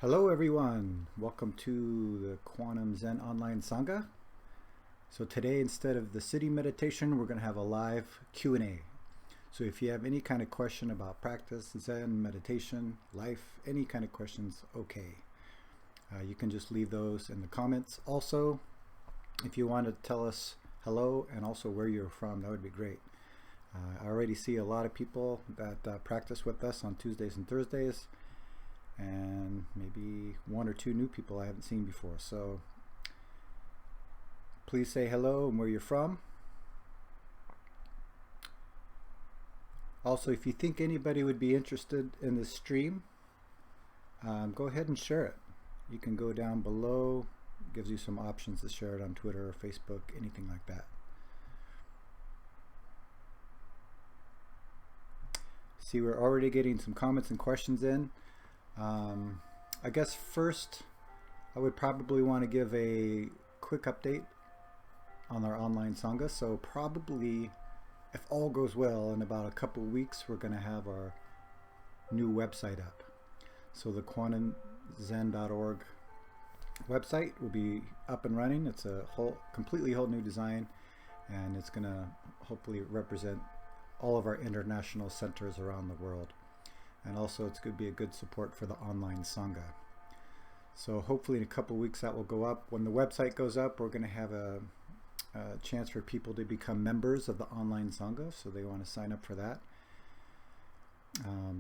Hello everyone, welcome to the Quantum Zen Online Sangha. So today, instead of the sitting meditation, we're going to have a live Q&A. So if you have any kind of question about practice, Zen, meditation, life, any kind of questions, okay. You can just leave those in the comments. Also, if you want to tell us hello and also where you're from, that would be great. I already see a lot of people that practice with us on Tuesdays and Thursdays, and maybe one or two new people I haven't seen before. So please say hello and where you're from. Also, if you think anybody would be interested in this stream, go ahead and share it. You can go down below, it gives you some options to share it on Twitter or Facebook, anything like that. See, we're already getting some comments and questions in. I guess first I would probably want to give a quick update on our online Sangha. So probably, if all goes well, in about a couple of weeks we're going to have our new website up. So the quantumzen.org website will be up and running. It's a completely whole new design, and it's going to hopefully represent all of our international centers around the world. And also it's going to be a good support for the online Sangha. So hopefully in a couple of weeks that will go up. When the website goes up, we're going to have a chance for people to become members of the online Sangha. So they want to sign up for that.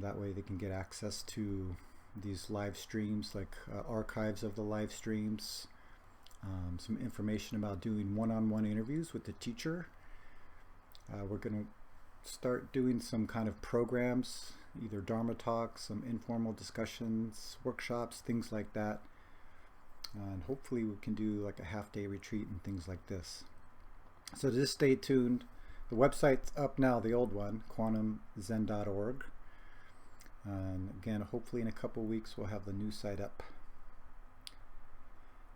That way they can get access to these live streams, like archives of the live streams, some information about doing one-on-one interviews with the teacher. We're going to start doing some kind of programs, either Dharma talks, some informal discussions, workshops, things like that. And hopefully we can do like a half-day retreat and things like this. So just stay tuned. The website's up now, the old one, quantumzen.org. And again, hopefully in a couple weeks we'll have the new site up.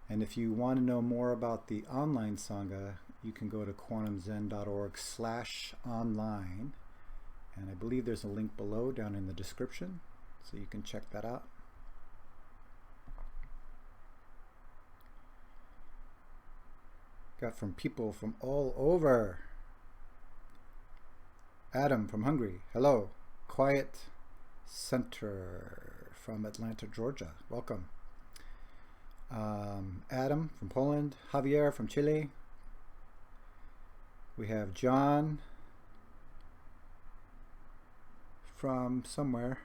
And if you want to know more about the online Sangha, you can go to quantumzen.org/online. And I believe there's a link below down in the description, so you can check that out. Got from people from all over. Adam from Hungary, hello. Quiet Center from Atlanta, Georgia, welcome. Adam from Poland, Javier from Chile. We have John from somewhere.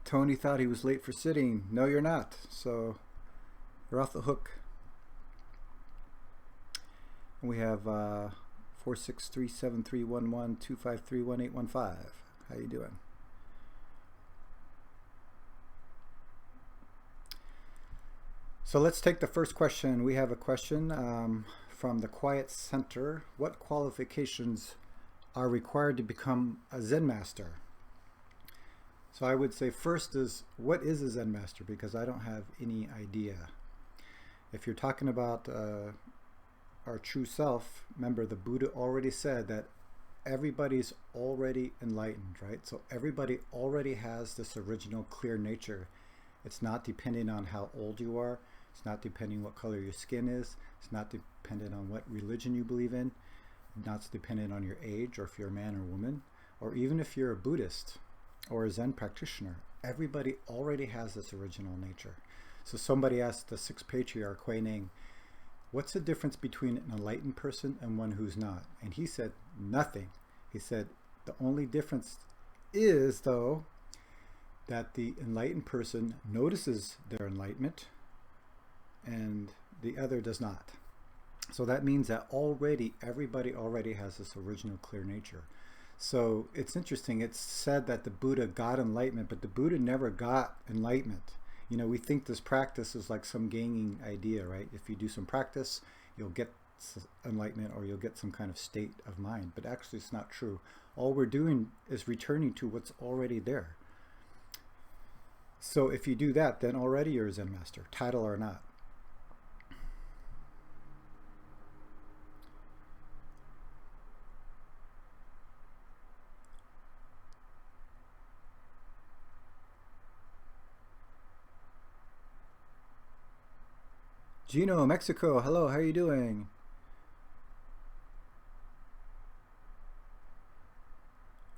Tony thought he was late for sitting. No, you're not. So you're off the hook. And we have 463-7311-253-1815. How you doing? So let's take the first question. We have a question from the Quiet Center. What qualifications are required to become a Zen master? So I would say first is, what is a Zen master? Because I don't have any idea. If you're talking about our true self, remember the Buddha already said that everybody's already enlightened, right? So everybody already has this original clear nature. It's not depending on how old you are. It's not depending what color your skin is. It's not dependent on what religion you believe in. Not dependent on your age, or if you're a man or woman, or even if you're a Buddhist or a Zen practitioner. Everybody already has this original nature. So somebody asked the sixth patriarch, Ning, what's the difference between an enlightened person and one who's not? And he said, nothing. He said, the only difference is, though, that the enlightened person notices their enlightenment and the other does not. So that means that everybody already has this original clear nature. So it's interesting, it's said that the Buddha got enlightenment, but the Buddha never got enlightenment. You know, we think this practice is like some gaining idea, right? If you do some practice, you'll get enlightenment, or you'll get some kind of state of mind. But actually it's not true. All we're doing is returning to what's already there. So if you do that, then already you're a Zen master, title or not. Gino, Mexico, hello, how are you doing?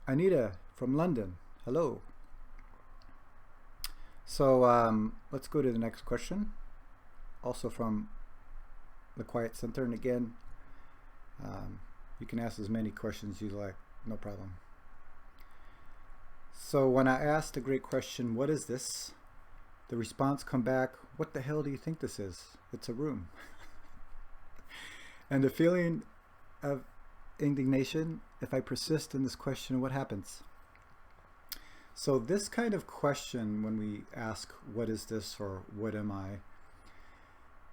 Anita from London, hello. So let's go to the next question, also from the Quiet Center. And again, you can ask as many questions you like, no problem. So when I asked a great question, what is this? The response come back, what the hell do you think this is? It's a room. And the feeling of indignation, if I persist in this question, what happens? So this kind of question, when we ask, what is this or what am I,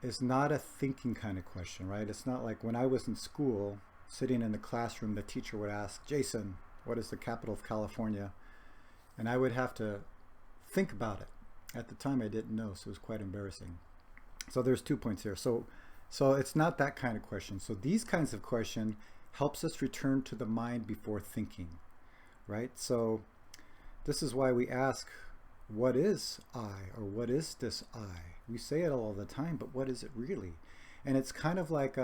is not a thinking kind of question, right? It's not like when I was in school, sitting in the classroom, the teacher would ask, Jason, what is the capital of California? And I would have to think about it. At the time I didn't know, so it was quite embarrassing. So there's 2 points here. So it's not that kind of question. So these kinds of question helps us return to the mind before thinking, right? So this is why we ask, what is I, or what is this I? We say it all the time, but what is it really? And it's kind of like,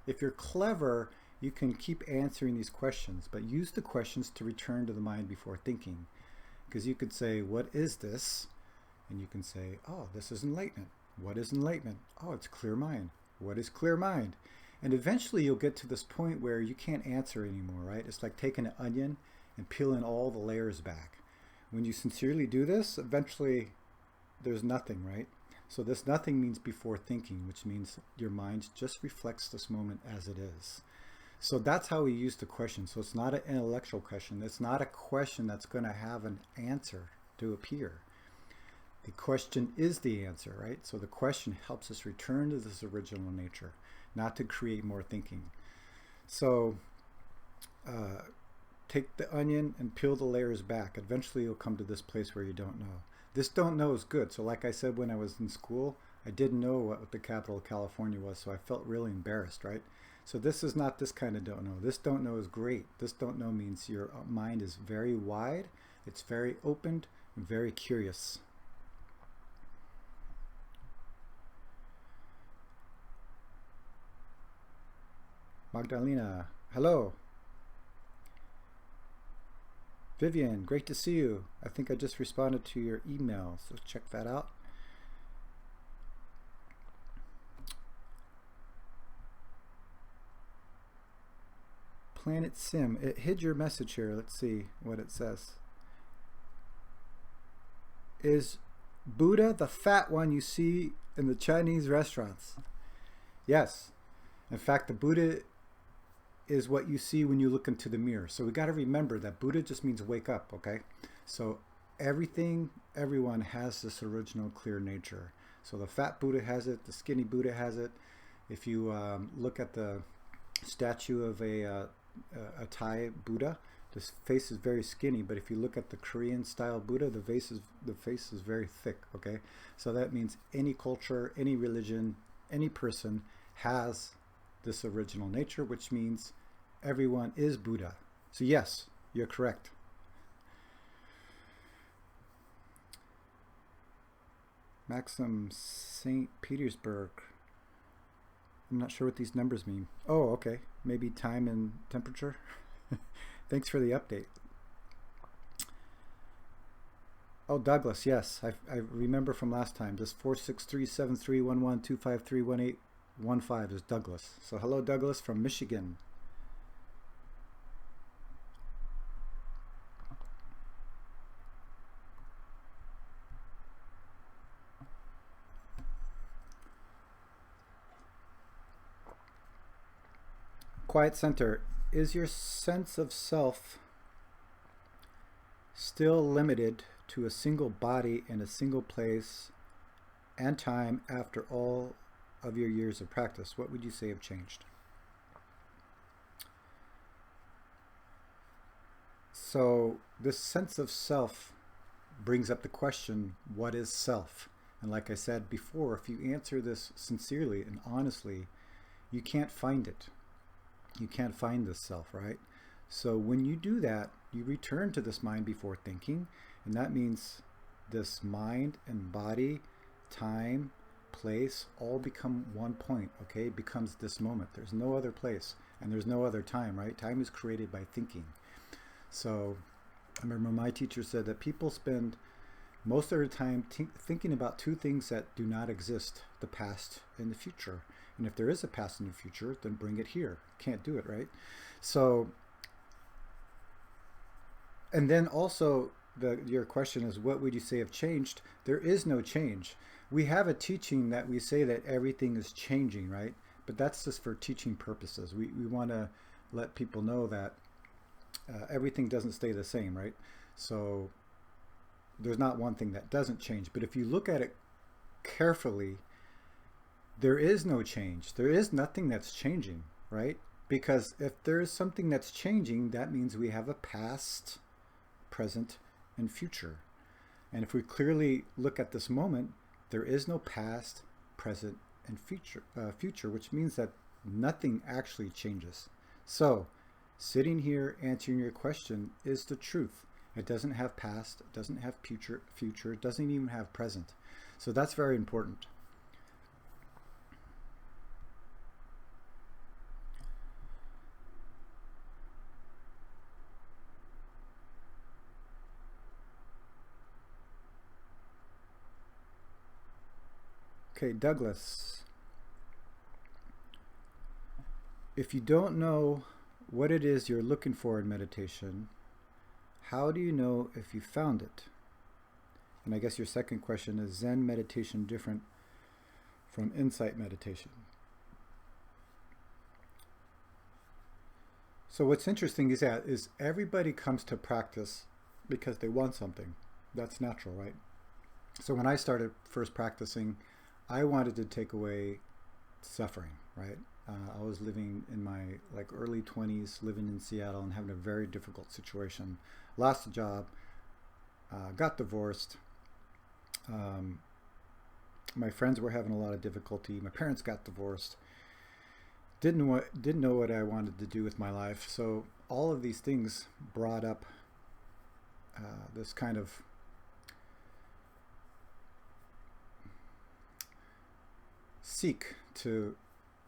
if you're clever, you can keep answering these questions, but use the questions to return to the mind before thinking. Because you could say, what is this? And you can say, oh, this is enlightenment. What is enlightenment? Oh, it's clear mind. What is clear mind? And eventually you'll get to this point where you can't answer anymore, right? It's like taking an onion and peeling all the layers back. When you sincerely do this, eventually there's nothing, right? So this nothing means before thinking, which means your mind just reflects this moment as it is. So that's how we use the question. So it's not an intellectual question. It's not a question that's going to have an answer to appear. The question is the answer, right? So the question helps us return to this original nature, not to create more thinking. So take the onion and peel the layers back. Eventually you'll come to this place where you don't know. This don't know is good. So like I said, when I was in school, I didn't know what the capital of California was, so I felt really embarrassed, right? So this is not this kind of don't know. This don't know is great. This don't know means your mind is very wide, it's very opened, and very curious. Magdalena, hello. Vivian, great to see you. I think I just responded to your email, so check that out. Planet Sim, it hid your message here. Let's see what it says. Is Buddha the fat one you see in the Chinese restaurants? Yes. In fact, the Buddha is what you see when you look into the mirror. So we got to remember that Buddha just means wake up, okay? So everyone has this original clear nature. So the fat Buddha has it, the skinny Buddha has it. If you look at the statue of a Thai Buddha, the face is very skinny, but if you look at the Korean style Buddha, the face is very thick, okay? So that means any culture, any religion, any person has this original nature, which means everyone is Buddha. So yes, you're correct. Maxim St. Petersburg. I'm not sure what these numbers mean. Oh, okay. Maybe time and temperature. Thanks for the update. Oh, Douglas, yes. I remember from last time. This 463731125311815 is Douglas. So hello, Douglas from Michigan. Quiet Center, is your sense of self still limited to a single body in a single place and time after all of your years of practice? What would you say have changed? So this sense of self brings up the question, what is self? And like I said before, if you answer this sincerely and honestly, you can't find it. You can't find this self, right? So when you do that, you return to this mind before thinking, and that means this mind and body, time, place all become one point, okay? It becomes this moment. There's no other place, and there's no other time, right? Time is created by thinking. So I remember my teacher said that people spend most of their time thinking about two things that do not exist, the past and the future. And if there is a past and a future, then bring it here. Can't do it, right? So, and then also, your question is, what would you say have changed? There is no change. We have a teaching that we say that everything is changing, right? But that's just for teaching purposes. We want to let people know that everything doesn't stay the same, right? So there's not one thing that doesn't change. But if you look at it carefully, there is no change. There is nothing that's changing, right? Because if there is something that's changing, that means we have a past, present, and future. And if we clearly look at this moment, there is no past, present, and future, which means that nothing actually changes. So sitting here answering your question is the truth. It doesn't have past, it doesn't have future, it doesn't even have present. So that's very important. Okay, Douglas. If you don't know what it is you're looking for in meditation, how do you know if you found it? And I guess your second question is, Zen meditation different from insight meditation? So what's interesting is that everybody comes to practice because they want something. That's natural, right? So when I started first practicing, I wanted to take away suffering, right? I was living in my early 20s, living in Seattle and having a very difficult situation. Lost a job, got divorced. My friends were having a lot of difficulty. My parents got divorced. Didn't know what I wanted to do with my life. So all of these things brought up this kind of seek to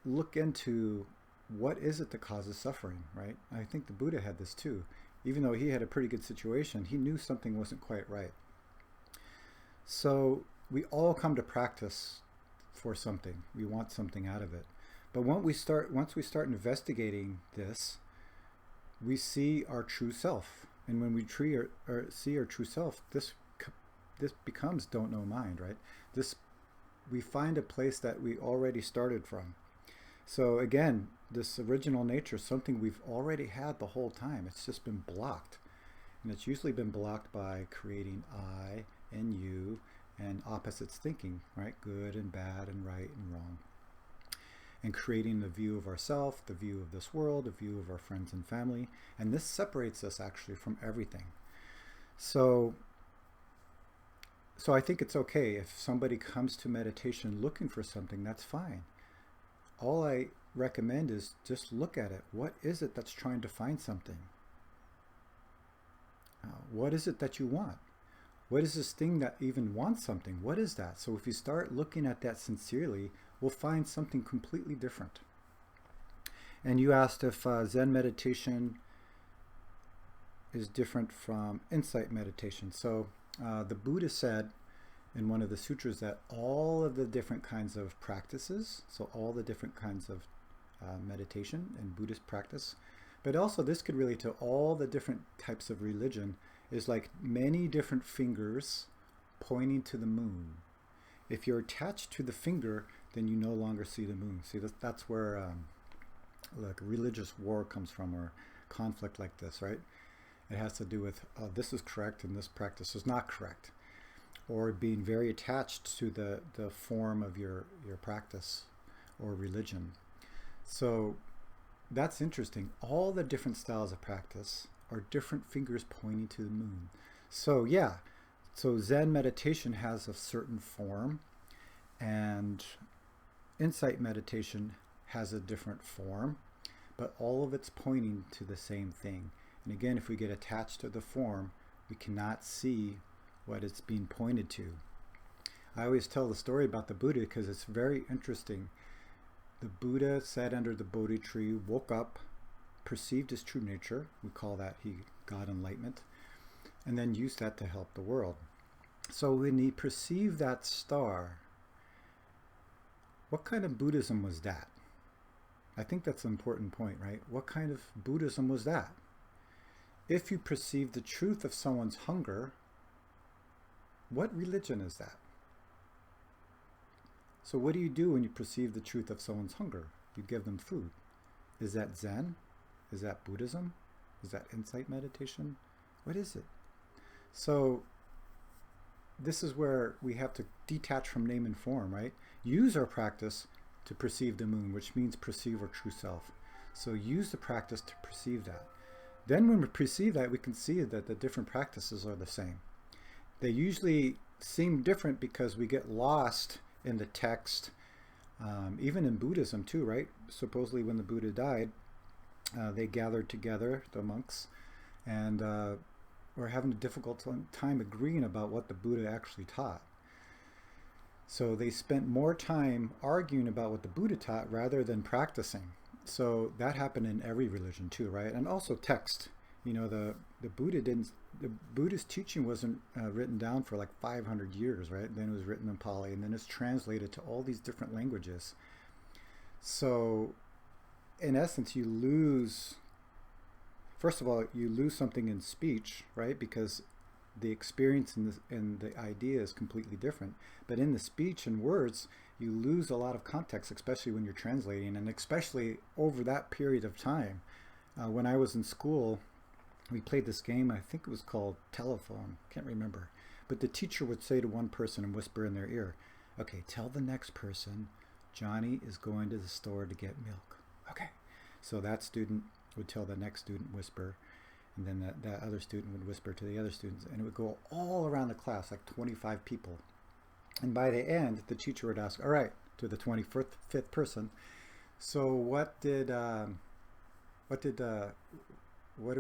look into what is it that causes suffering, right? I think the Buddha had this too. Even though he had a pretty good situation, he knew something wasn't quite right. So we all come to practice for something. We want something out of it. But once we start investigating this, we see our true self. And when we see our true self, this becomes don't know mind, right? We find a place that we already started from. So again, this original nature is something we've already had the whole time. It's just been blocked. And it's usually been blocked by creating I and you and opposites thinking, right? Good and bad and right and wrong. And creating the view of ourself, the view of this world, the view of our friends and family. And this separates us actually from everything. So I think it's okay if somebody comes to meditation looking for something, that's fine. All I recommend is just look at it. What is it that's trying to find something? What is it that you want? What is this thing that even wants something? What is that? So if you start looking at that sincerely, we'll find something completely different. And you asked if Zen meditation is different from insight meditation. So the Buddha said in one of the sutras that all of the different kinds of practices, so all the different kinds of meditation and Buddhist practice, but also this could relate to all the different types of religion, is like many different fingers pointing to the moon. If you're attached to the finger, then you no longer see the moon. See, that's where like religious war comes from, or conflict like this, right? It has to do with this is correct and this practice is not correct, or being very attached to the form of your practice or religion. So that's interesting. All the different styles of practice are different fingers pointing to the moon. So yeah, so Zen meditation has a certain form, and insight meditation has a different form, but all of it's pointing to the same thing. And again, if we get attached to the form, we cannot see what it's being pointed to. I always tell the story about the Buddha because it's very interesting. The Buddha sat under the Bodhi tree, woke up, perceived his true nature. We call that he got enlightenment, and then used that to help the world. So when he perceived that star, what kind of Buddhism was that? I think that's an important point, right? What kind of Buddhism was that? If you perceive the truth of someone's hunger, what religion is that? So what do you do when you perceive the truth of someone's hunger? You give them food. Is that Zen? Is that Buddhism? Is that insight meditation? What is it? So this is where we have to detach from name and form, right? Use our practice to perceive the moon, which means perceive our true self. So use the practice to perceive that. Then when we perceive that, we can see that the different practices are the same. They usually seem different because we get lost in the text, even in Buddhism too, right? Supposedly when the Buddha died, they gathered together, the monks, and were having a difficult time agreeing about what the Buddha actually taught. So they spent more time arguing about what the Buddha taught rather than practicing. So that happened in every religion too, right? And also text. You know, the Buddha's teaching wasn't written down for like 500 years, right? Then it was written in Pali, and then it's translated to all these different languages. So in essence, you lose, first of all, you lose something in speech, right? Because the experience and the idea is completely different. But in the speech and words, you lose a lot of context, especially when you're translating, and especially over that period of time. When I was in school, we played this game, I think it was called Telephone, can't remember. But the teacher would say to one person and whisper in their ear, okay, tell the next person Johnny is going to the store to get milk. Okay. So that student would tell the next student, whisper, and then that other student would whisper to the other students, and it would go all around the class, like 25 people. And by the end, the teacher would ask, all right, to the 25th person, so what did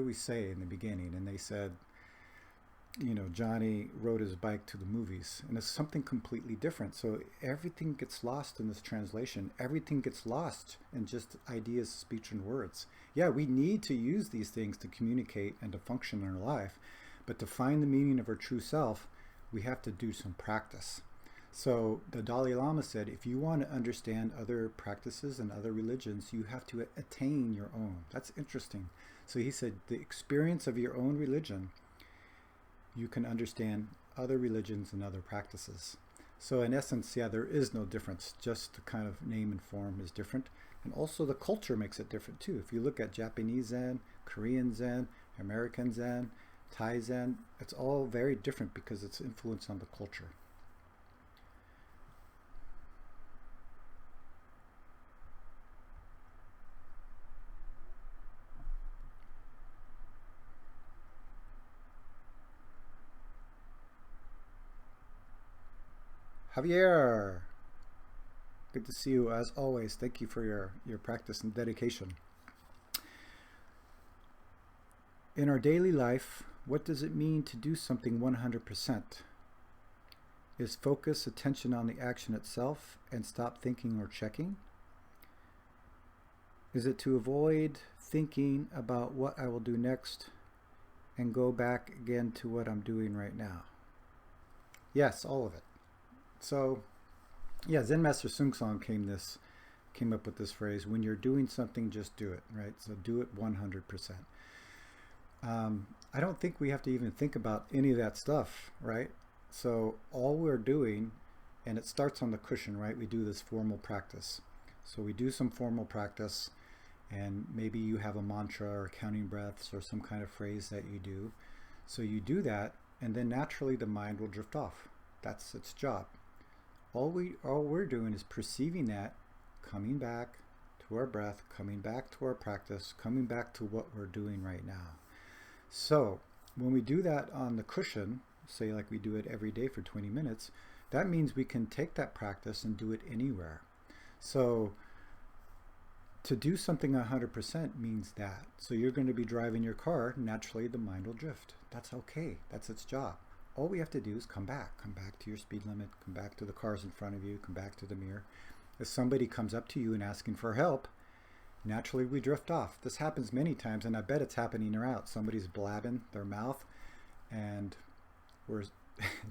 we say in the beginning? And they said, you know, Johnny rode his bike to the movies, and it's something completely different. So everything gets lost in this translation. Everything gets lost in just ideas, speech, and words. Yeah, we need to use these things to communicate and to function in our life, but to find the meaning of our true self, we have to do some practice. So the Dalai Lama said, if you want to understand other practices and other religions, you have to attain your own. That's interesting. So he said, the experience of your own religion, you can understand other religions and other practices. So in essence, yeah, there is no difference. Just the kind of name and form is different. And also the culture makes it different too. If you look at Japanese Zen, Korean Zen, American Zen, Thai Zen, it's all very different because it's influenced on the culture. Javier, good to see you as always. Thank you for your practice and dedication. In our daily life, what does it mean to do something 100%? Is focus attention on the action itself and stop thinking or checking? Is it to avoid thinking about what I will do next and go back again to what I'm doing right now? Yes, all of it. So, yeah, Zen Master Sung Song came up with this phrase, when you're doing something, just do it, right? So do it 100%. I don't think we have to even think about any of that stuff, right? So all we're doing, and it starts on the cushion, right? We do this formal practice. So we do some formal practice, and maybe you have a mantra or counting breaths or some kind of phrase that you do. So you do that, and then naturally the mind will drift off. That's its job. All we're doing is perceiving that, coming back to our breath, coming back to our practice, coming back to what we're doing right now. So when we do that on the cushion, say like we do it every day for 20 minutes, that means we can take that practice and do it anywhere. So to do something 100% means that. So you're going to be driving your car, naturally the mind will drift. That's okay. That's its job. all we have to do is come back to your speed limit, come back to the cars in front of you, come back to the mirror. If somebody comes up to you and asking for help, naturally we drift off. This happens many times, and I bet it's happening around. Somebody's blabbing their mouth, and we're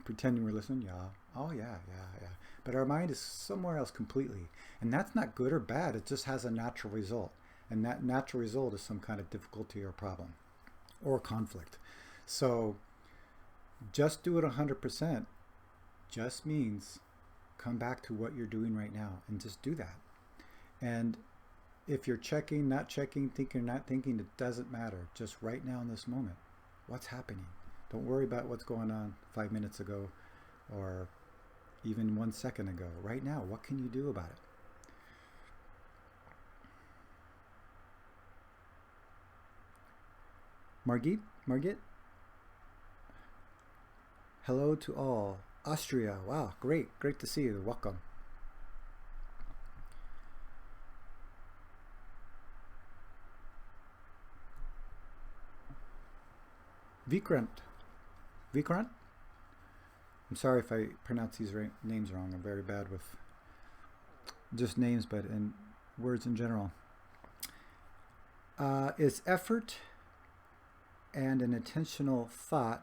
pretending we're listening. Yeah, oh yeah. But our mind is somewhere else completely. And that's not good or bad. It just has a natural result. And that natural result is some kind of difficulty or problem or conflict. So just do it 100% just means come back to what you're doing right now and just do that. And if you're checking, not checking, thinking, not thinking, it doesn't matter. Just right now in this moment, what's happening? Don't worry about what's going on 5 minutes ago or even 1 second ago. Right now, what can you do about it? Margit? Hello to all. Austria, wow, great to see you. Welcome. Vikrant? I'm sorry if I pronounce these names wrong. I'm very bad with just names, but in words in general. Is effort and an intentional thought,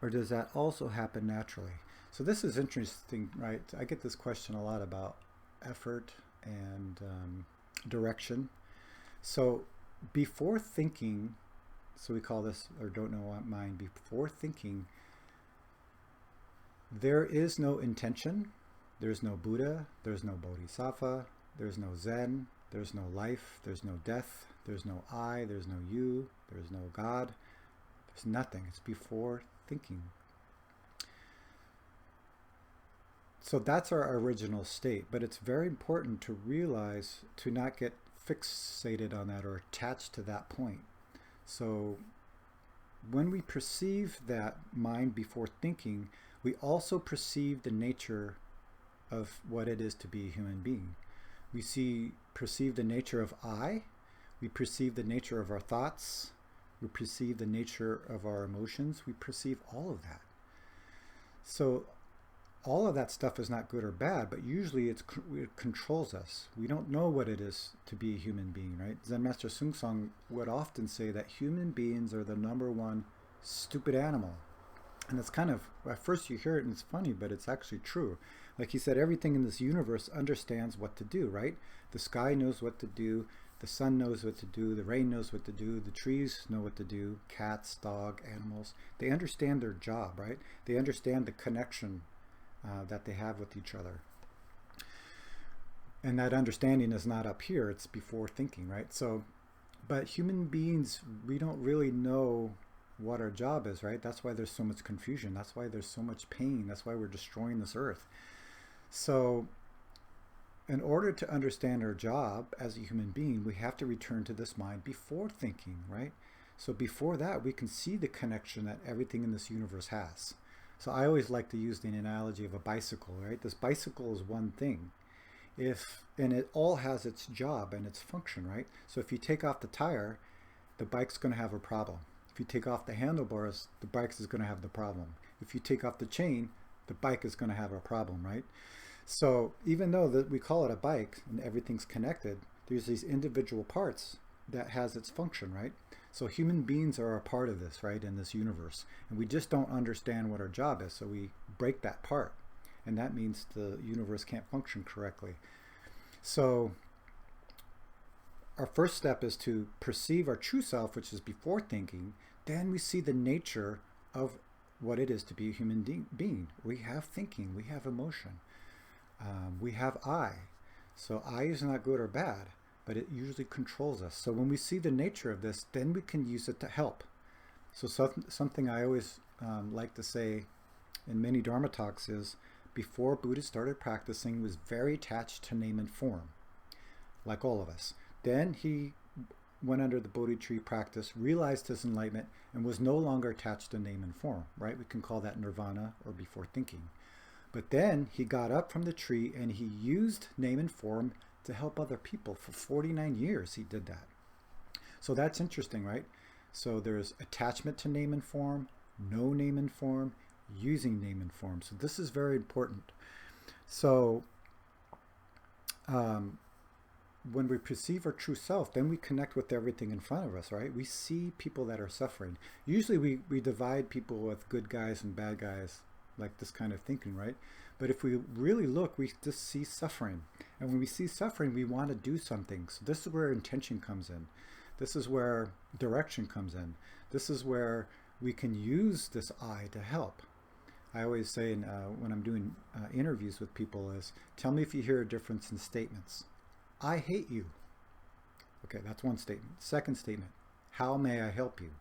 or does that also happen naturally? So this is interesting, right? I get this question a lot about effort and direction. So before thinking, so we call this, or don't know what mind, before thinking, there is no intention, there's no Buddha, there's no Bodhisattva, there's no Zen, there's no life, there's no death, there's no I, there's no you, there's no God, there's nothing. It's before thinking. So that's our original state, but it's very important to realize, to not get fixated on that or attached to that point. So when we perceive that mind before thinking, we also perceive the nature of what it is to be a human being. We perceive the nature of I, we perceive the nature of our thoughts, we perceive the nature of our emotions, we perceive all of that. So all of that stuff is not good or bad, but usually it controls us. We don't know what it is to be a human being, right? Zen Master Sung Song would often say that human beings are the #1 stupid animal. And it's kind of, at first you hear it and it's funny, but it's actually true. Like he said, everything in this universe understands what to do, right? The sky knows what to do, the sun knows what to do, the rain knows what to do, the trees know what to do, cats, dog, animals. They understand their job, right? They understand the connection that they have with each other. And that understanding is not up here, it's before thinking, right? So, but human beings, we don't really know what our job is, right? That's why there's so much confusion. That's why there's so much pain. That's why we're destroying this earth. So in order to understand our job as a human being, we have to return to this mind before thinking, right? So before that, we can see the connection that everything in this universe has. So I always like to use the analogy of a bicycle, right? This bicycle is one thing. And it all has its job and its function, right? So if you take off the tire, the bike's going to have a problem. If you take off the handlebars, the bike is going to have the problem. If you take off the chain, the bike is going to have a problem, right? So even though that we call it a bike and everything's connected, there's these individual parts that has its function, right? So human beings are a part of this, right, in this universe. And we just don't understand what our job is, so we break that part. And that means the universe can't function correctly. So our first step is to perceive our true self, which is before thinking. Then we see the nature of what it is to be a human being. We have thinking, we have emotion, we have I. So I is not good or bad, but it usually controls us. So when we see the nature of this, then we can use it to help. So something I always like to say in many Dharma talks is, before Buddha started practicing, he was very attached to name and form, like all of us. Then he went under the Bodhi tree practice, realized his enlightenment, and was no longer attached to name and form, right? We can call that nirvana or before thinking. But then he got up from the tree and he used name and form to help other people. For 49 years he did that. So that's interesting, right? So there's attachment to name and form, no name and form, using name and form. So this is very important. So when we perceive our true self, then we connect with everything in front of us, right? We see people that are suffering. Usually we divide people with good guys and bad guys, like this kind of thinking, right? But if we really look, we just see suffering. And when we see suffering, we want to do something. So this is where intention comes in. This is where direction comes in. This is where we can use this I to help. I always say when I'm doing interviews with people is, tell me if you hear a difference in statements. I hate you. Okay, that's one statement. Second statement, how may I help you?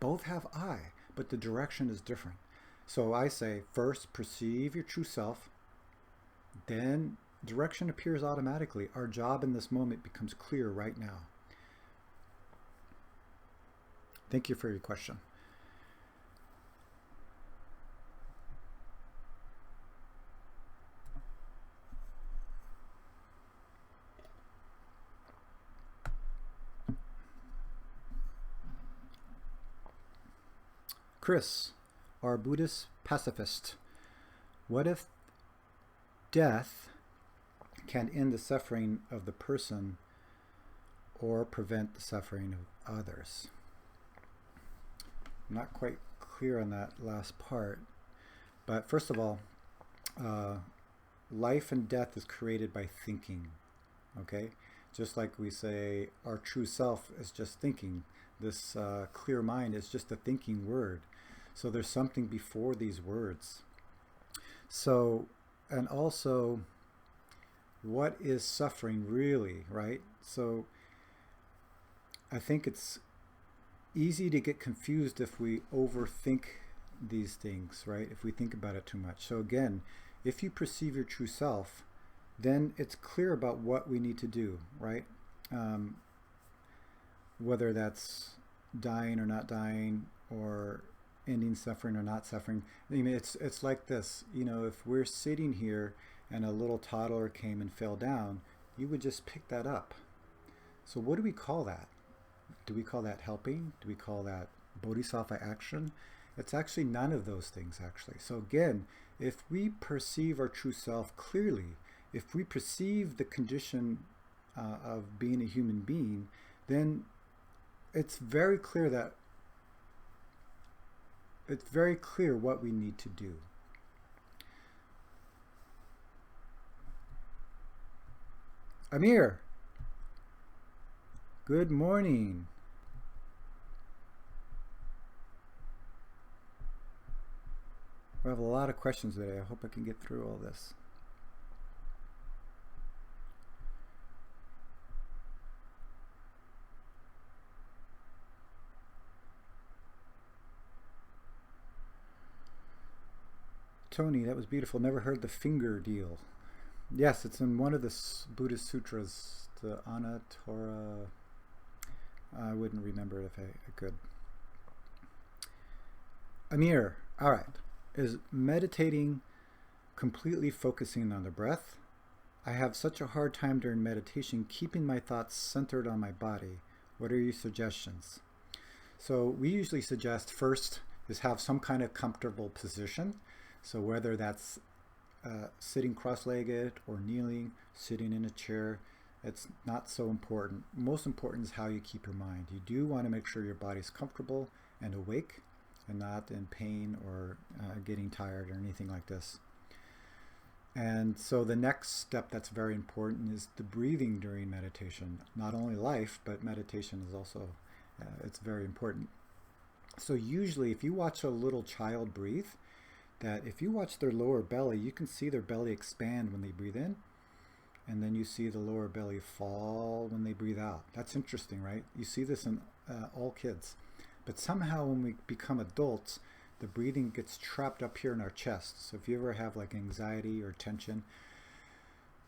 Both have I, but the direction is different. So I say, first, perceive your true self. Then direction appears automatically. Our job in this moment becomes clear right now. Thank you for your question. Chris, our Buddhist pacifist, what if death can end the suffering of the person or prevent the suffering of others? I'm not quite clear on that last part, but first of all, life and death is created by thinking, okay? Just like we say our true self is just thinking. This clear mind is just a thinking word. So there's something before these words. So, and also, what is suffering really, right? So I think it's easy to get confused if we overthink these things, right? If we think about it too much. So again, if you perceive your true self, then it's clear about what we need to do, right? Whether that's dying or not dying, or ending suffering or not suffering. I mean, it's like this, you know, if we're sitting here and a little toddler came and fell down, you would just pick that up. So what do we call that? Do we call that helping? Do we call that bodhisattva action? It's actually none of those things, actually. So again, if we perceive our true self clearly, if we perceive the condition of being a human being, then it's very clear what we need to do. Amir, good morning. We have a lot of questions today. I hope I can get through all this. Tony, that was beautiful. Never heard the finger deal. Yes, it's in one of the Buddhist sutras, the Anattara. I wouldn't remember it if I could. Amir, all right. Is meditating completely focusing on the breath? I have such a hard time during meditation keeping my thoughts centered on my body. What are your suggestions? So we usually suggest first is have some kind of comfortable position. So whether that's sitting cross-legged or kneeling, sitting in a chair, it's not so important. Most important is how you keep your mind. You do want to make sure your body's comfortable and awake and not in pain or getting tired or anything like this. And so the next step that's very important is the breathing during meditation. Not only life, but meditation is also, it's very important. So usually if you watch a little child breathe, that if you watch their lower belly, you can see their belly expand when they breathe in, and then you see the lower belly fall when they breathe out. That's interesting, right? You see this in all kids. But somehow when we become adults, the breathing gets trapped up here in our chest. So if you ever have like anxiety or tension,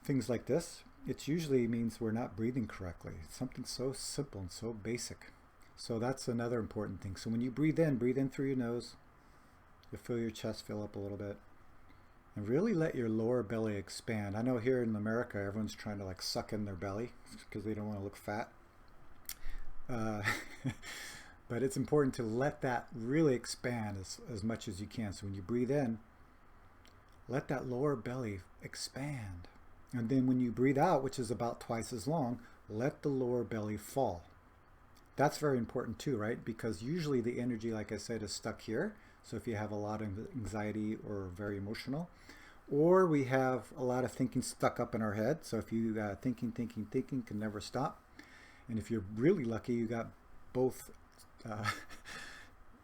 things like this, it usually means we're not breathing correctly. It's something so simple and so basic. So that's another important thing. So when you breathe in through your nose. You'll feel your chest fill up a little bit. And really let your lower belly expand. I know here in America, everyone's trying to like suck in their belly because they don't want to look fat. But it's important to let that really expand as much as you can. So when you breathe in, let that lower belly expand. And then when you breathe out, which is about twice as long, let the lower belly fall. That's very important too, right? Because usually the energy, like I said, is stuck here. So if you have a lot of anxiety or very emotional, or we have a lot of thinking stuck up in our head. So if you thinking can never stop. And if you're really lucky, you got both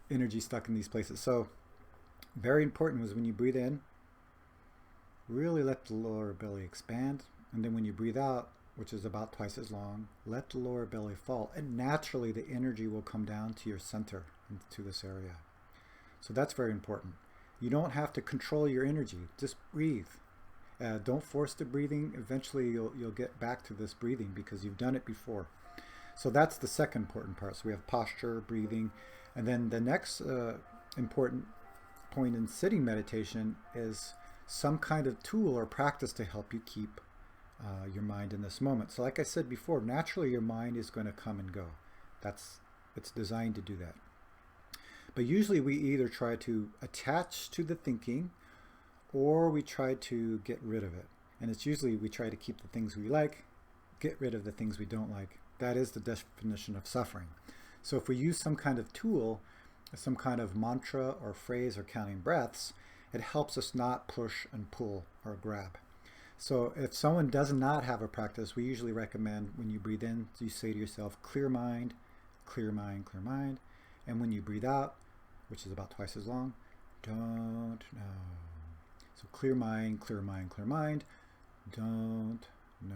energy stuck in these places. So very important was when you breathe in, really let the lower belly expand. And then when you breathe out, which is about twice as long, let the lower belly fall. And naturally the energy will come down to your center, into this area. So that's very important. You don't have to control your energy. Just breathe. Don't force the breathing. Eventually you'll get back to this breathing because you've done it before. So that's the second important part. So we have posture, breathing. And then the next important point in sitting meditation is some kind of tool or practice to help you keep your mind in this moment. So like I said before, naturally your mind is going to come and go. It's designed to do that. But usually we either try to attach to the thinking or we try to get rid of it. And it's usually we try to keep the things we like, get rid of the things we don't like. That is the definition of suffering. So if we use some kind of tool, some kind of mantra or phrase or counting breaths, it helps us not push and pull or grab. So if someone does not have a practice, we usually recommend when you breathe in, you say to yourself, clear mind, clear mind, clear mind. And when you breathe out, which is about twice as long, don't know. So clear mind, clear mind, clear mind, don't know.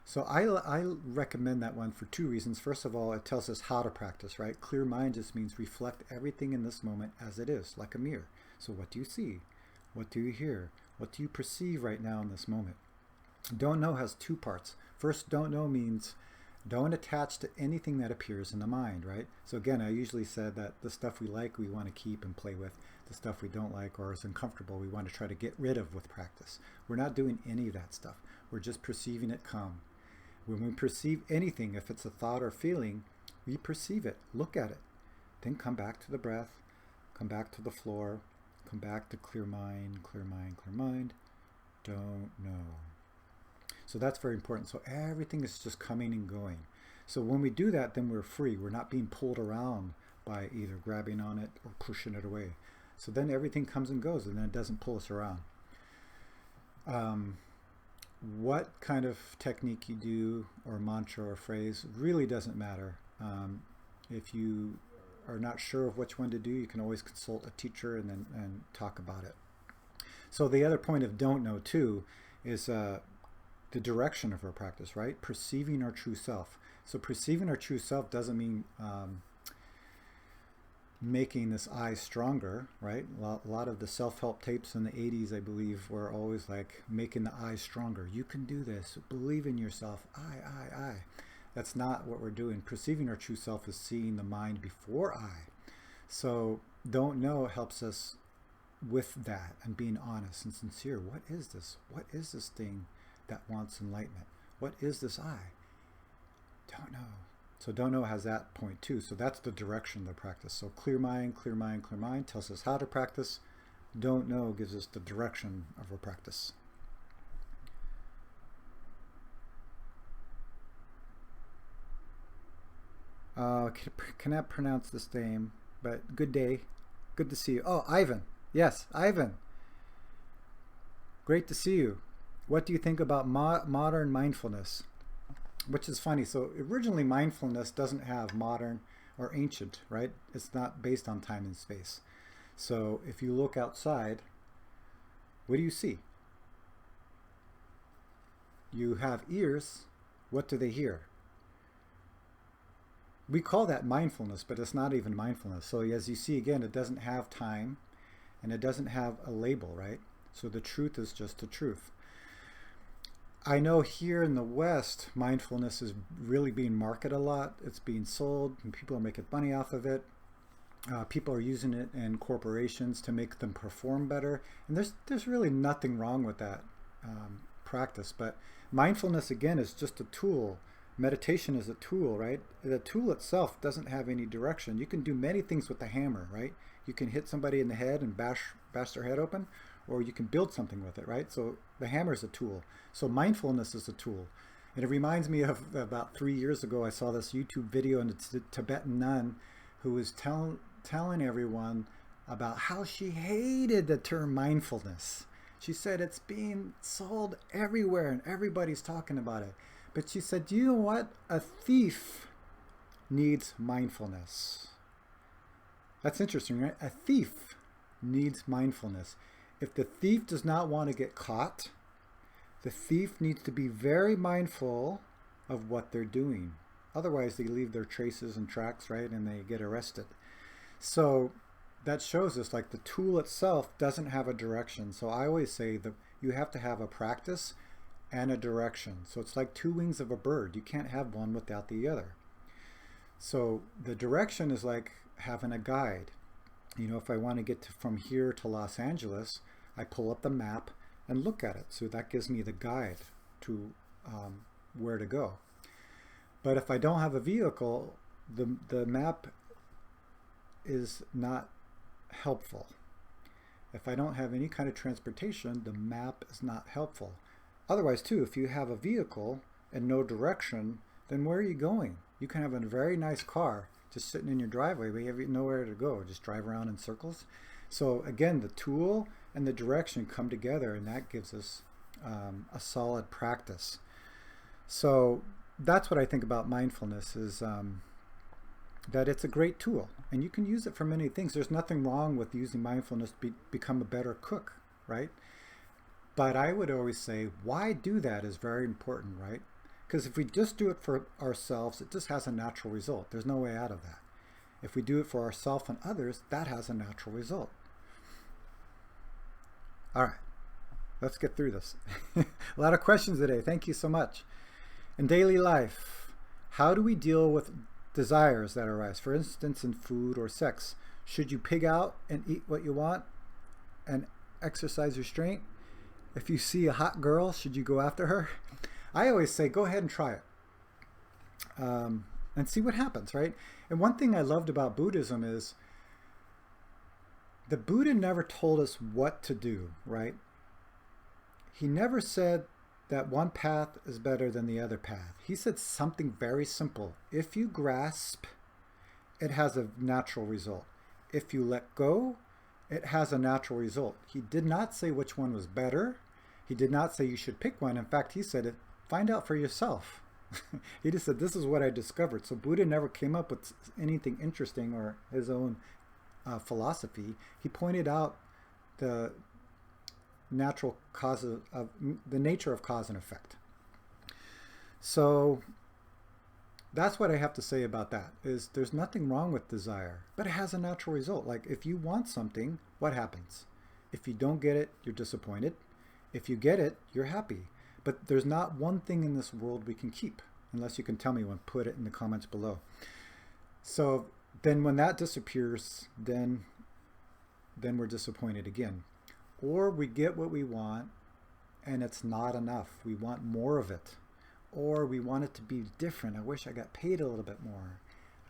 So I recommend that one for two reasons. First of all, it tells us how to practice, right? Clear mind just means reflect everything in this moment as it is, like a mirror. So what do you see? What do you hear? What do you perceive right now in this moment? Don't know has two parts. First, don't know means don't attach to anything that appears in the mind, right? So again, I usually said that the stuff we like, we want to keep and play with. The stuff we don't like or is uncomfortable, we want to try to get rid of with practice. We're not doing any of that stuff. We're just perceiving it come. When we perceive anything, if it's a thought or feeling, we perceive it, look at it, then come back to the breath, come back to the floor, come back to clear mind, clear mind, clear mind, don't know. So that's very important. So everything is just coming and going. So when we do that, then we're free. We're not being pulled around by either grabbing on it or pushing it away. So then everything comes and goes and then it doesn't pull us around. What kind of technique you do or mantra or phrase really doesn't matter. If you are not sure of which one to do, you can always consult a teacher and talk about it. So the other point of don't know too is the direction of our practice, right? Perceiving our true self. So perceiving our true self doesn't mean making this I stronger, right? A lot of the self-help tapes in the 80s, I believe, were always like making the I stronger. You can do this. Believe in yourself. I. That's not what we're doing. Perceiving our true self is seeing the mind before I. So don't know helps us with that and being honest and sincere. What is this? What is this thing that wants enlightenment? What is this I? Don't know. So don't know has that point too. So that's the direction of the practice. So clear mind, clear mind, clear mind tells us how to practice. Don't know gives us the direction of our practice. Cannot pronounce this name, but good day. Good to see you. Oh, Ivan. Yes, Ivan. Great to see you. What do you think about modern mindfulness? Which is funny. So originally mindfulness doesn't have modern or ancient, right? It's not based on time and space. So if you look outside, what do you see? You have ears. What do they hear? We call that mindfulness, but it's not even mindfulness. So as you see again, it doesn't have time and it doesn't have a label, right? So the truth is just the truth. I know here in the West, mindfulness is really being marketed a lot. It's being sold and people are making money off of it. People are using it in corporations to make them perform better. And there's really nothing wrong with that practice. But mindfulness, again, is just a tool meditation is a tool, right? The tool itself doesn't have any direction. You can do many things with the hammer, right? You can hit somebody in the head and bash their head open, or you can build something with it, right? So the hammer is a tool. So mindfulness is a tool. And it reminds me of about 3 years ago, I saw this YouTube video, and it's a Tibetan nun who was telling everyone about how she hated the term mindfulness. She said it's being sold everywhere and everybody's talking about it. But she said, do you know what? A thief needs mindfulness. That's interesting, right? A thief needs mindfulness. If the thief does not want to get caught, the thief needs to be very mindful of what they're doing. Otherwise, they leave their traces and tracks, right? And they get arrested. So that shows us like the tool itself doesn't have a direction. So I always say that you have to have a practice and a direction. So it's like two wings of a bird. You can't have one without the other. So the direction is like having a guide. You know, if I want to get from here to Los Angeles, I pull up the map and look at it. So that gives me the guide to where to go. But if I don't have a vehicle, the map is not helpful. If I don't have any kind of transportation, the map is not helpful. Otherwise, too, if you have a vehicle and no direction, then where are you going? You can have a very nice car just sitting in your driveway, but you have nowhere to go. Just drive around in circles. So again, the tool and the direction come together, and that gives us a solid practice. So that's what I think about mindfulness is that it's a great tool, and you can use it for many things. There's nothing wrong with using mindfulness to become a better cook, right? But I would always say, why do that is very important, right? Because if we just do it for ourselves, it just has a natural result. There's no way out of that. If we do it for ourselves and others, that has a natural result. All right, let's get through this. A lot of questions today. Thank you so much. In daily life, how do we deal with desires that arise? For instance, in food or sex. Should you pig out and eat what you want and exercise restraint? If you see a hot girl, should you go after her? I always say, go ahead and try it and see what happens, right? And one thing I loved about Buddhism is the Buddha never told us what to do, right? He never said that one path is better than the other path. He said something very simple. If you grasp, it has a natural result. If you let go, it has a natural result. He did not say which one was better. He did not say you should pick one. In fact, he said, find out for yourself. He just said, this is what I discovered. So Buddha never came up with anything interesting or his own philosophy. He pointed out the natural causes of the nature of cause and effect. So that's what I have to say about that, is there's nothing wrong with desire, but it has a natural result. Like if you want something, what happens? If you don't get it, you're disappointed. If you get it, you're happy. But there's not one thing in this world we can keep, unless you can tell me one, put it in the comments below. So then when that disappears, then we're disappointed again. Or we get what we want and it's not enough. We want more of it. Or we want it to be different. I wish I got paid a little bit more.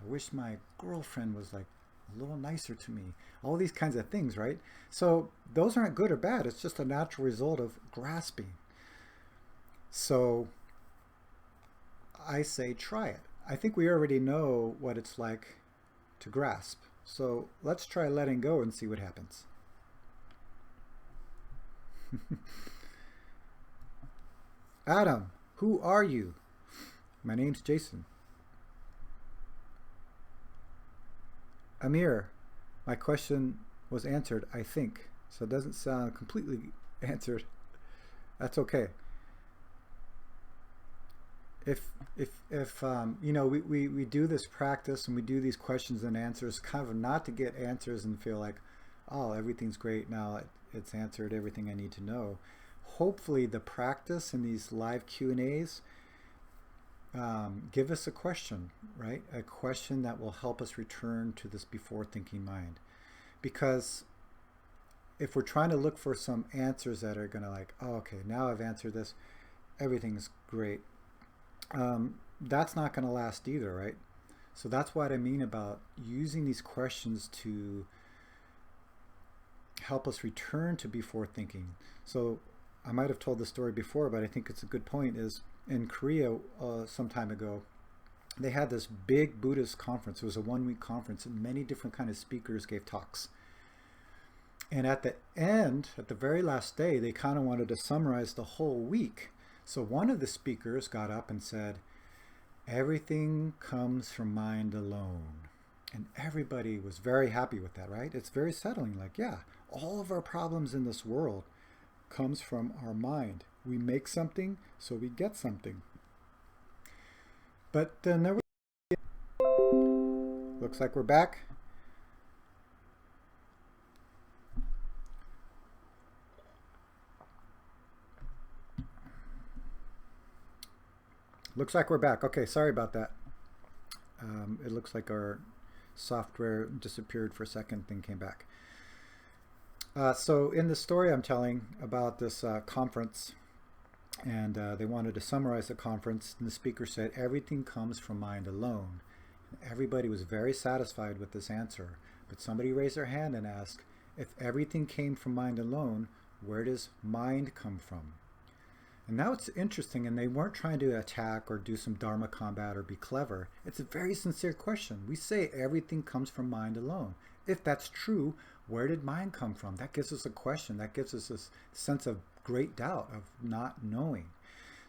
I wish my girlfriend was like a little nicer to me. All these kinds of things, right? So those aren't good or bad. It's just a natural result of grasping. So I say try it. I think we already know what it's like to grasp. So let's try letting go and see what happens. Adam, who are you? My name's Jason. Amir, my question was answered, I think. So it doesn't sound completely answered. That's okay. If you know, we do this practice and we do these questions and answers kind of not to get answers and feel like, oh, everything's great now, it's answered everything I need to know. Hopefully the practice in these live Q&As give us a question, right? A question that will help us return to this before thinking mind. Because if we're trying to look for some answers that are going to like, oh, okay, now I've answered this, everything's great. that's not going to last either, right? So that's what I mean about using these questions to help us return to before thinking. So I might have told the story before, but I think it's a good point, is in Korea some time ago, they had this big Buddhist conference. It was a 1-week conference, and many different kind of speakers gave talks. And at the end, at the very last day, they kind of wanted to summarize the whole week. So one of the speakers got up and said, everything comes from mind alone. And everybody was very happy with that, right? It's very settling. Like, yeah, all of our problems in this world comes from our mind. We make something, so we get something. But then there was... Looks like we're back. Looks like we're back. Okay, sorry about that. It looks like our software disappeared for a second, then came back. So in the story I'm telling about this conference, and they wanted to summarize the conference, and the speaker said, everything comes from mind alone. And everybody was very satisfied with this answer, but somebody raised their hand and asked, if everything came from mind alone, where does mind come from? And now it's interesting, and they weren't trying to attack or do some Dharma combat or be clever. It's a very sincere question. We say everything comes from mind alone. If that's true, where did mind come from? That gives us a question. That gives us this sense of great doubt, of not knowing.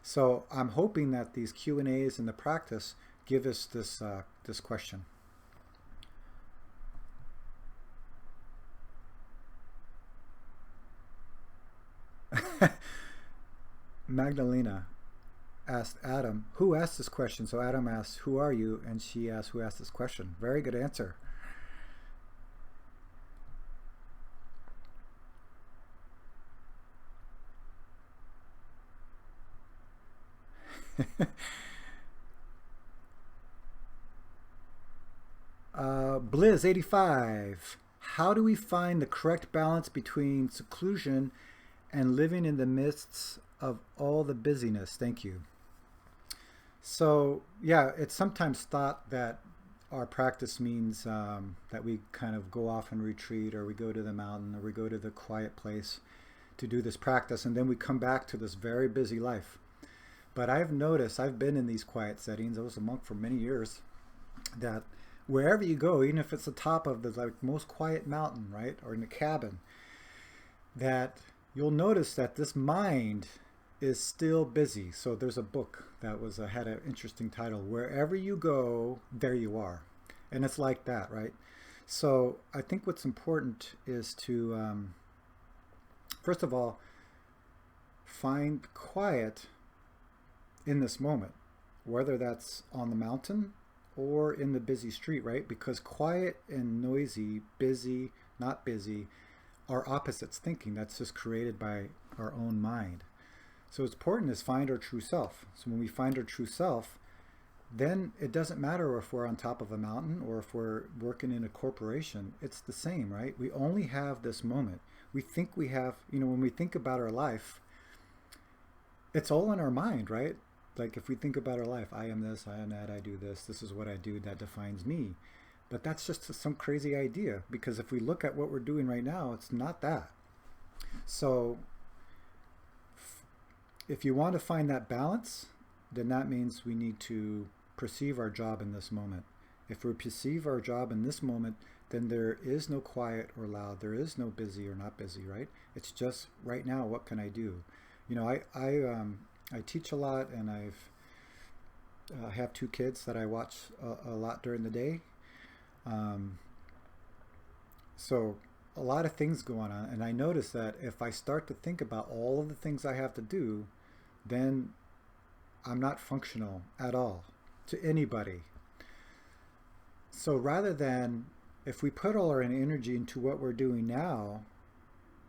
So I'm hoping that these Q&As and the practice give us this, this question. Magdalena asked Adam, who asked this question? So Adam asked, who are you? And she asked, who asked this question? Very good answer. Blizz85, how do we find the correct balance between seclusion and living in the midst of all the busyness? Thank you. So yeah, it's sometimes thought that our practice means that we kind of go off and retreat, or we go to the mountain, or we go to the quiet place to do this practice, and then we come back to this very busy life. But I've noticed, I've been in these quiet settings, I was a monk for many years, that wherever you go, even if it's the top of the most quiet mountain, right, or in a cabin, that you'll notice that this mind is still busy. So there's a book that was had an interesting title, Wherever You Go, There You Are. And it's like that, right? So I think what's important is to, first of all, find quiet in this moment, whether that's on the mountain or in the busy street, right? Because quiet and noisy, busy, not busy, are opposites thinking. That's just created by our own mind. So it's important is find our true self. So when we find our true self, then it doesn't matter if we're on top of a mountain or if we're working in a corporation. It's the same, right? We only have this moment. We think we have, you know, when we think about our life, it's all in our mind, right? Like if we think about our life, I am this, I am that, I do this, this is what I do, that defines me. But that's just some crazy idea, because if we look at what we're doing right now, it's not that. So if you want to find that balance, then that means we need to perceive our job in this moment. If we perceive our job in this moment, then there is no quiet or loud. There is no busy or not busy, right? It's just right now, what can I do? You know, I teach a lot, and I have 2 kids that I watch a lot during the day. So a lot of things going on, and I notice that if I start to think about all of the things I have to do, then I'm not functional at all to anybody. So rather than, if we put all our energy into what we're doing now,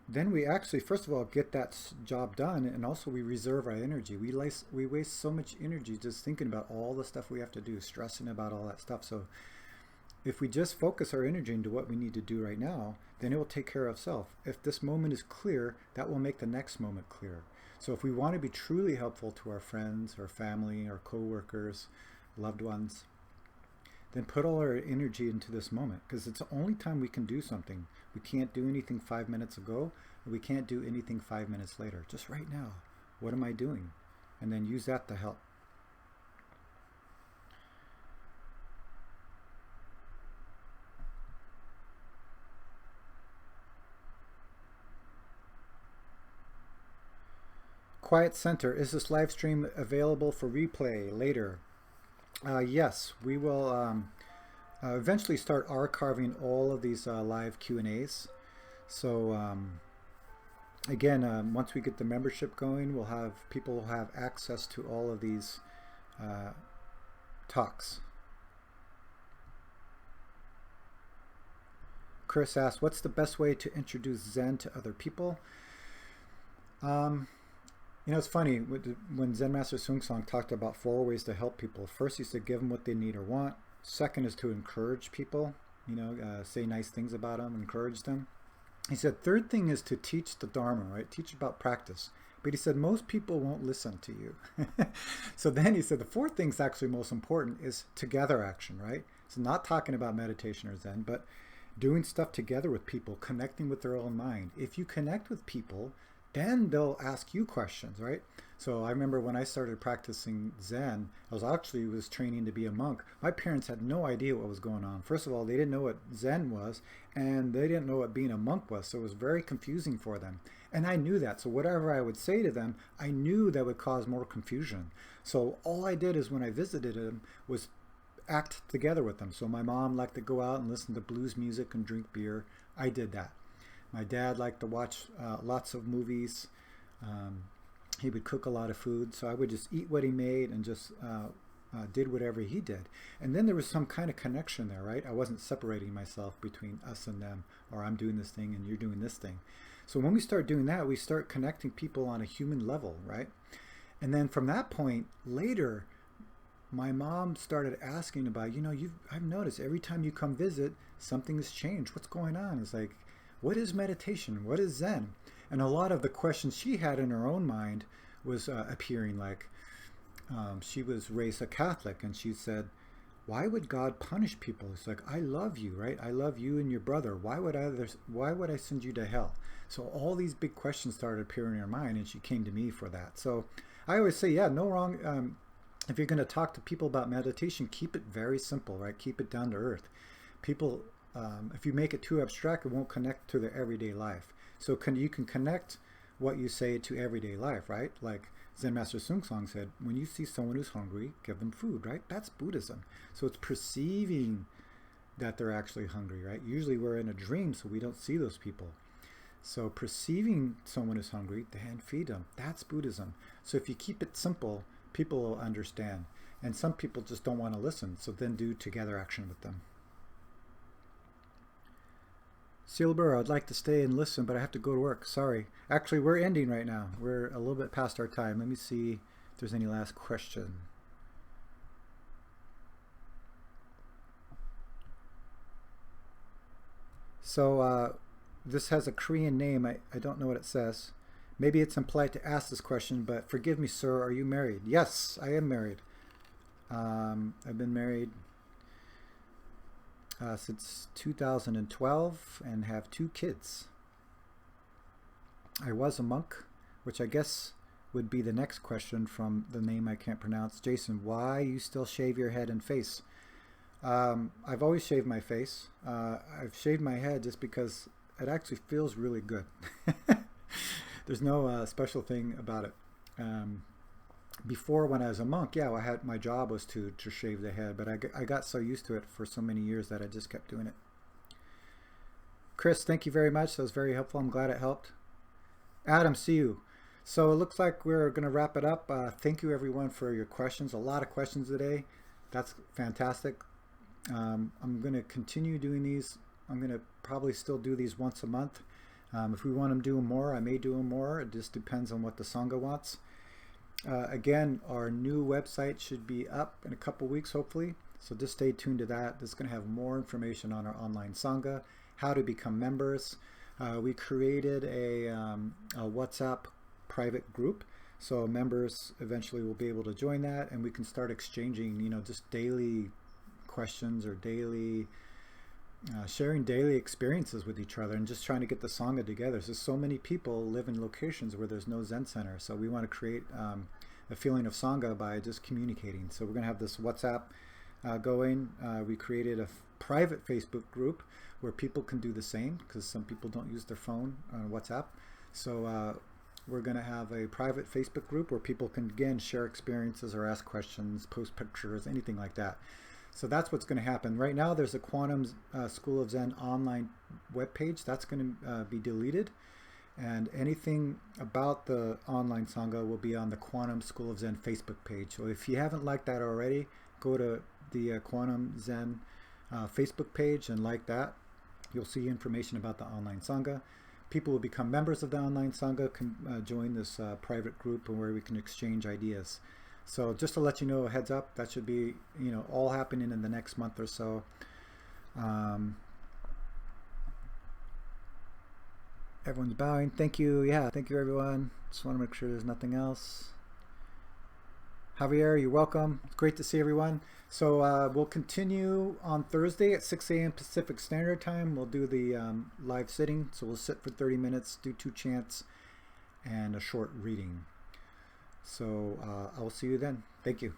then we actually, first of all, get that job done, and also we reserve our energy. We waste so much energy just thinking about all the stuff we have to do, stressing about all that stuff. So if we just focus our energy into what we need to do right now, then it will take care of itself. If this moment is clear, that will make the next moment clear. So if we want to be truly helpful to our friends, our family, our co-workers, loved ones, then put all our energy into this moment, because it's the only time we can do something. We can't do anything 5 minutes ago, and we can't do anything 5 minutes later. Just right now, what am I doing? And then use that to help. Quiet Center, is this live stream available for replay later? Yes, we will eventually start archiving all of these live Q&As. So again, once we get the membership going, we'll have people have access to all of these talks. Chris asks, what's the best way to introduce Zen to other people? You know, it's funny, when Zen Master Sung Song talked about 4 ways to help people, first he said give them what they need or want. Second is to encourage people, you know, say nice things about them, encourage them. He said third thing is to teach the Dharma, right? Teach about practice. But he said most people won't listen to you. So then he said the fourth thing is actually most important is together action, right? So not talking about meditation or Zen, but doing stuff together with people, connecting with their own mind. If you connect with people, then they'll ask you questions, right? So I remember when I started practicing Zen, I was training to be a monk. My parents had no idea what was going on. First of all, they didn't know what Zen was, and they didn't know what being a monk was. So it was very confusing for them. And I knew that. So whatever I would say to them, I knew that would cause more confusion. So all I did is when I visited them was act together with them. So my mom liked to go out and listen to blues music and drink beer. I did that. My dad liked to watch lots of movies. He would cook a lot of food, so I would just eat what he made and just did whatever he did. And then there was some kind of connection there, right? I wasn't separating myself between us and them, or I'm doing this thing and you're doing this thing. So when we start doing that, we start connecting people on a human level, right? And then from that point, later, my mom started asking about, you know, I've noticed every time you come visit, something has changed. What's going on? It's like, what is meditation? What is Zen? And a lot of the questions she had in her own mind was appearing, like she was raised a Catholic, and she said, why would God punish people? It's like, I love you, right? I love you and your brother. Why would I send you to hell? So all these big questions started appearing in her mind, and she came to me for that. So I always say, yeah, no wrong. If you're going to talk to people about meditation, keep it very simple, right? Keep it down to earth. People, if you make it too abstract, it won't connect to their everyday life. So you can connect what you say to everyday life, right? Like Zen Master Sung Song said, when you see someone who's hungry, give them food, right? That's Buddhism. So it's perceiving that they're actually hungry, right? Usually we're in a dream, so we don't see those people. So perceiving someone is hungry, then feed them. That's Buddhism. So if you keep it simple, people will understand. And some people just don't want to listen, so then do together action with them. Silber, I'd like to stay and listen, but I have to go to work. Sorry. Actually, we're ending right now. We're a little bit past our time. Let me see if there's any last question. So this has a Korean name. I don't know what it says. Maybe it's impolite to ask this question, but forgive me, sir. Are you married? Yes, I am married. I've been married since 2012 and have 2 kids. I was a monk, which I guess would be the next question from the name I can't pronounce. Jason, why you still shave your head and face? I've always shaved my face. I've shaved my head just because it actually feels really good. There's no special thing about it. Before, when I was a monk, yeah, my job was to shave the head, but I got so used to it for so many years that I just kept doing it. Chris, thank you very much. That was very helpful. I'm glad it helped. Adam, see you. So it looks like we're going to wrap it up. Thank you, everyone, for your questions. A lot of questions today. That's fantastic. I'm going to continue doing these. I'm going to probably still do these once a month. If we want to do them more, I may do them more. It just depends on what the Sangha wants. Again, our new website should be up in a couple weeks, hopefully. So just stay tuned to that. It's going to have more information on our online Sangha, how to become members. We created a WhatsApp private group. So members eventually will be able to join that, and we can start exchanging, just daily questions or sharing daily experiences with each other, and just trying to get the Sangha together. So many people live in locations where there's no Zen center. So we want to create a feeling of Sangha by just communicating. So we're going to have this WhatsApp going. We created a private Facebook group where people can do the same, because some people don't use their phone on WhatsApp. So we're going to have a private Facebook group where people can, again, share experiences or ask questions, post pictures, anything like that. So that's what's going to happen. Right now, there's a Quantum School of Zen online webpage. That's going to be deleted. And anything about the online Sangha will be on the Quantum School of Zen Facebook page. So if you haven't liked that already, go to the Quantum Zen Facebook page and like that. You'll see information about the online Sangha. People will become members of the online Sangha, can join this private group where we can exchange ideas. So just to let you know, a heads up, that should be, all happening in the next month or so. Everyone's bowing. Thank you. Yeah, thank you, everyone. Just want to make sure there's nothing else. Javier, you're welcome. It's great to see everyone. So we'll continue on Thursday at 6 a.m. Pacific Standard Time. We'll do the live sitting. So we'll sit for 30 minutes, do 2 chants, and a short reading. So I will see you then. Thank you.